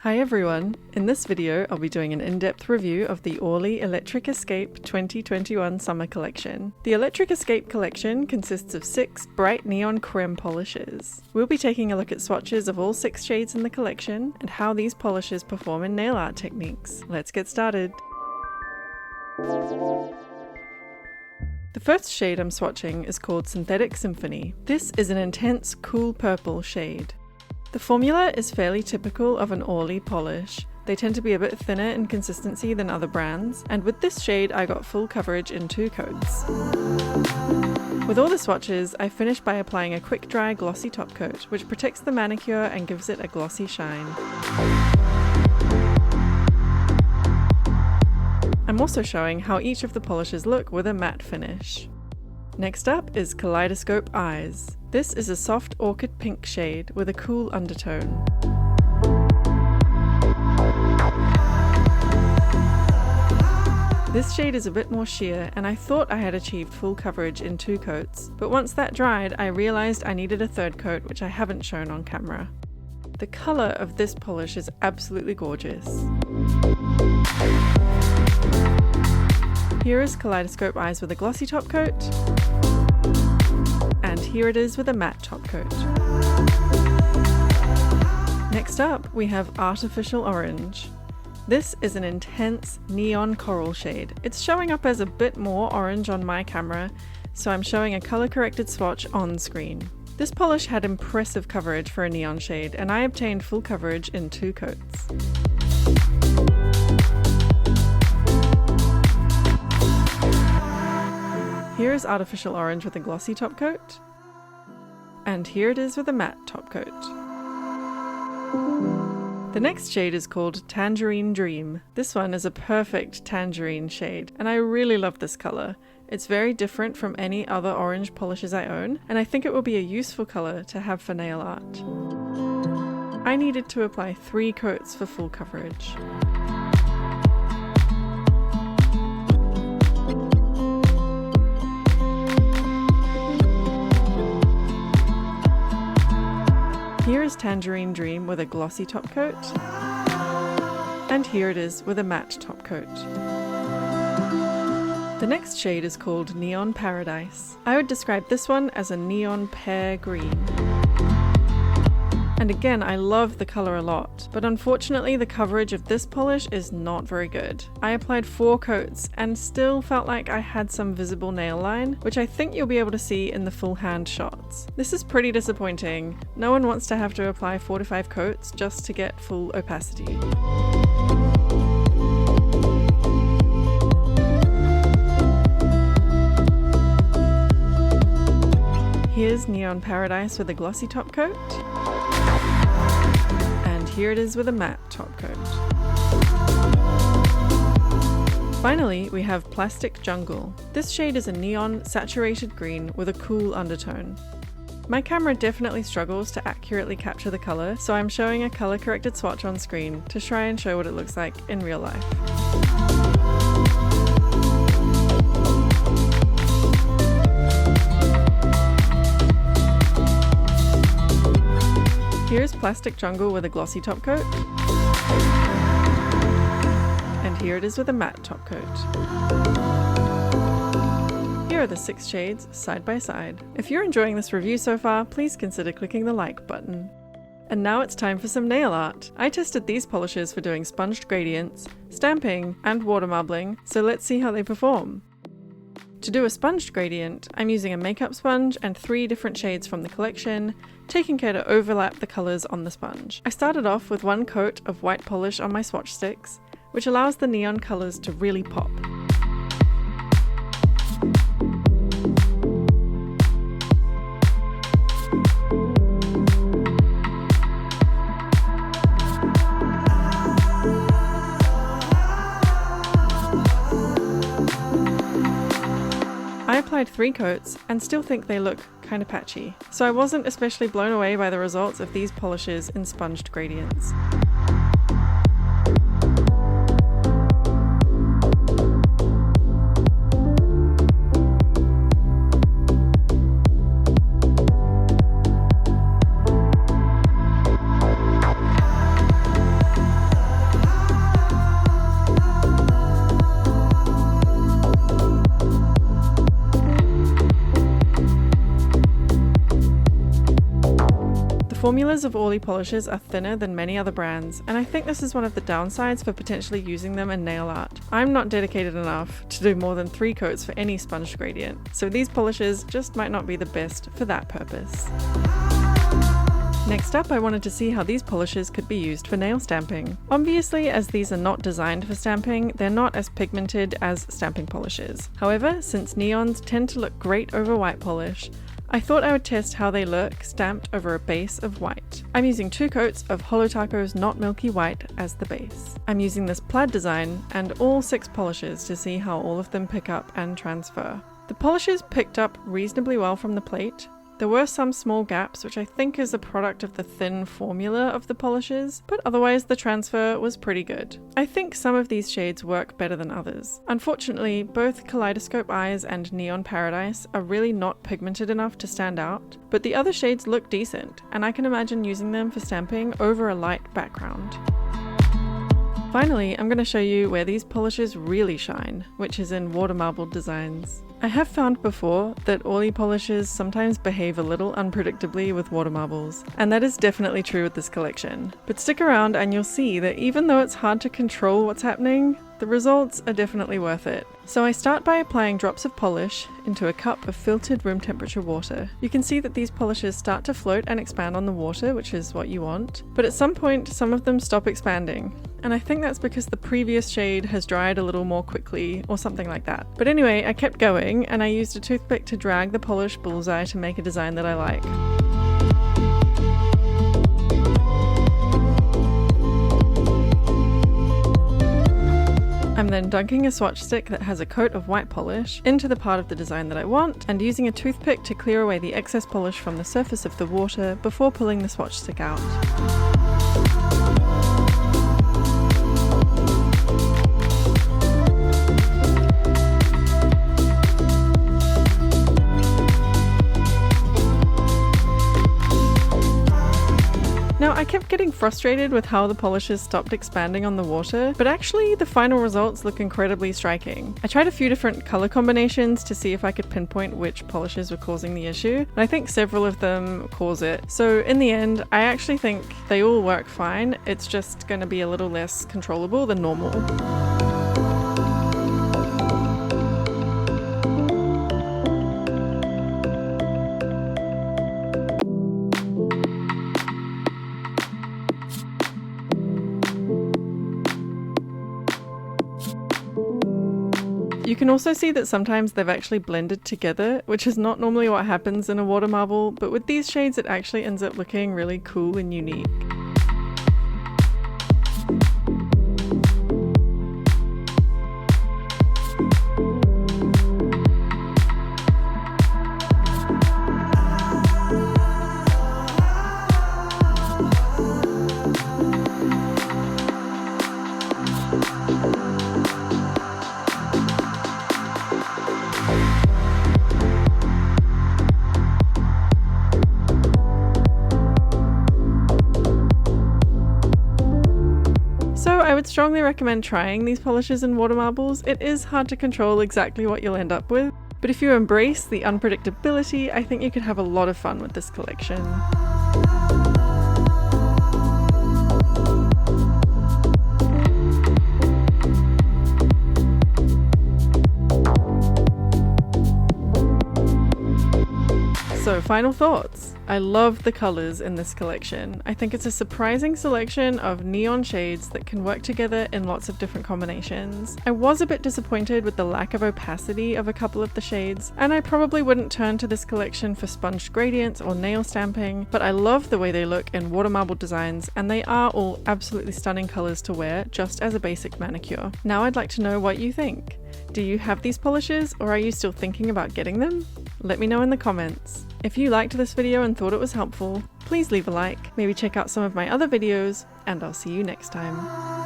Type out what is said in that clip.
Hi everyone! In this video, I'll be doing an in-depth review of the Orly Electric Escape 2021 Summer Collection. The Electric Escape collection consists of 6 bright neon creme polishes. We'll be taking a look at swatches of all 6 shades in the collection and how these polishes perform in nail art techniques. Let's get started! The first shade I'm swatching is called Synthetic Symphony. This is an intense, cool purple shade. The formula is fairly typical of an Orly polish. They tend to be a bit thinner in consistency than other brands, and with this shade I got full coverage in 2 coats. With all the swatches, I finished by applying a quick dry glossy top coat, which protects the manicure and gives it a glossy shine. I'm also showing how each of the polishes look with a matte finish. Next up is Kaleidoscope Eyes. This is a soft orchid pink shade with a cool undertone. This shade is a bit more sheer, and I thought I had achieved full coverage in 2 coats, but once that dried I realized I needed a 3rd coat, which I haven't shown on camera. The color of this polish is absolutely gorgeous. Here is Kaleidoscope Eyes with a glossy top coat, and here it is with a matte top coat. Next up, we have Artificial Orange. This is an intense neon coral shade. It's showing up as a bit more orange on my camera, so I'm showing a color-corrected swatch on screen. This polish had impressive coverage for a neon shade, and I obtained full coverage in 2 coats. Here is Artificial Orange with a glossy top coat, and here it is with a matte top coat. The next shade is called Tangerine Dream. This one is a perfect tangerine shade, and I really love this color. It's very different from any other orange polishes I own, and I think it will be a useful color to have for nail art. I needed to apply 3 coats for full coverage. Here is Tangerine Dream with a glossy top coat, and here it is with a matte top coat. The next shade is called Neon Paradise. I would describe this one as a neon pear green. And again, I love the color a lot, but unfortunately the coverage of this polish is not very good. I applied 4 coats and still felt like I had some visible nail line, which I think you'll be able to see in the full hand shots. This is pretty disappointing. No one wants to have to apply 4 to 5 coats just to get full opacity. Here's Neon Paradise with a glossy top coat, and here it is with a matte top coat. Finally, we have Plastic Jungle. This shade is a neon saturated green with a cool undertone. My camera definitely struggles to accurately capture the color, so I'm showing a color corrected swatch on screen to try and show what it looks like in real life. Here's Plastic Jungle with a glossy top coat, and here it is with a matte top coat. Here are the 6 shades side by side. If you're enjoying this review so far, please consider clicking the like button. And now it's time for some nail art. I tested these polishes for doing sponged gradients, stamping, and water marbling, so let's see how they perform. To do a sponged gradient, I'm using a makeup sponge and 3 different shades from the collection, taking care to overlap the colours on the sponge. I started off with 1 coat of white polish on my swatch sticks, which allows the neon colours to really pop. I applied 3 coats and still think they look kind of patchy, so I wasn't especially blown away by the results of these polishes in sponged gradients. formulas of Orly polishes are thinner than many other brands, and I think this is one of the downsides for potentially using them in nail art. I'm not dedicated enough to do more than 3 coats for any sponge gradient, so these polishes just might not be the best for that purpose. Next up, I wanted to see how these polishes could be used for nail stamping. Obviously, as these are not designed for stamping, they're not as pigmented as stamping polishes. However, since neons tend to look great over white polish, I thought I would test how they look stamped over a base of white. I'm using 2 coats of Holotypo's Not Milky White as the base. I'm using this plaid design and all 6 polishes to see how all of them pick up and transfer. The polishes picked up reasonably well from the plate. There were some small gaps, which I think is a product of the thin formula of the polishes, but otherwise the transfer was pretty good. I think some of these shades work better than others. Unfortunately, both Kaleidoscope Eyes and Neon Paradise are really not pigmented enough to stand out, but the other shades look decent, and I can imagine using them for stamping over a light background. Finally, I'm going to show you where these polishes really shine, which is in water marble designs. I have found before that Orly polishes sometimes behave a little unpredictably with water marbles, and that is definitely true with this collection. But stick around and you'll see that even though it's hard to control what's happening, the results are definitely worth it. So I start by applying drops of polish into a cup of filtered room temperature water. You can see that these polishes start to float and expand on the water, which is what you want, but at some point some of them stop expanding. And I think that's because the previous shade has dried a little more quickly or something like that. But anyway, I kept going and I used a toothpick to drag the polish bullseye to make a design that I like. I'm then dunking a swatch stick that has a coat of white polish into the part of the design that I want and using a toothpick to clear away the excess polish from the surface of the water before pulling the swatch stick out. Now, I kept getting frustrated with how the polishes stopped expanding on the water, but actually the final results look incredibly striking. I tried a few different color combinations to see if I could pinpoint which polishes were causing the issue, and I think several of them cause it. So in the end, I actually think they all work fine. It's just going to be a little less controllable than normal. You can also see that sometimes they've actually blended together, which is not normally what happens in a water marble, but with these shades it actually ends up looking really cool and unique. I would strongly recommend trying these polishes in water marbles. It is hard to control exactly what you'll end up with, but if you embrace the unpredictability, I think you could have a lot of fun with this collection. So, final thoughts. I love the colors in this collection. I think it's a surprising selection of neon shades that can work together in lots of different combinations. I was a bit disappointed with the lack of opacity of a couple of the shades, and I probably wouldn't turn to this collection for sponged gradients or nail stamping, but I love the way they look in water marble designs, and they are all absolutely stunning colors to wear just as a basic manicure. Now I'd like to know what you think. Do you have these polishes, or are you still thinking about getting them? Let me know in the comments. If you liked this video and thought it was helpful, please leave a like, maybe check out some of my other videos, and I'll see you next time.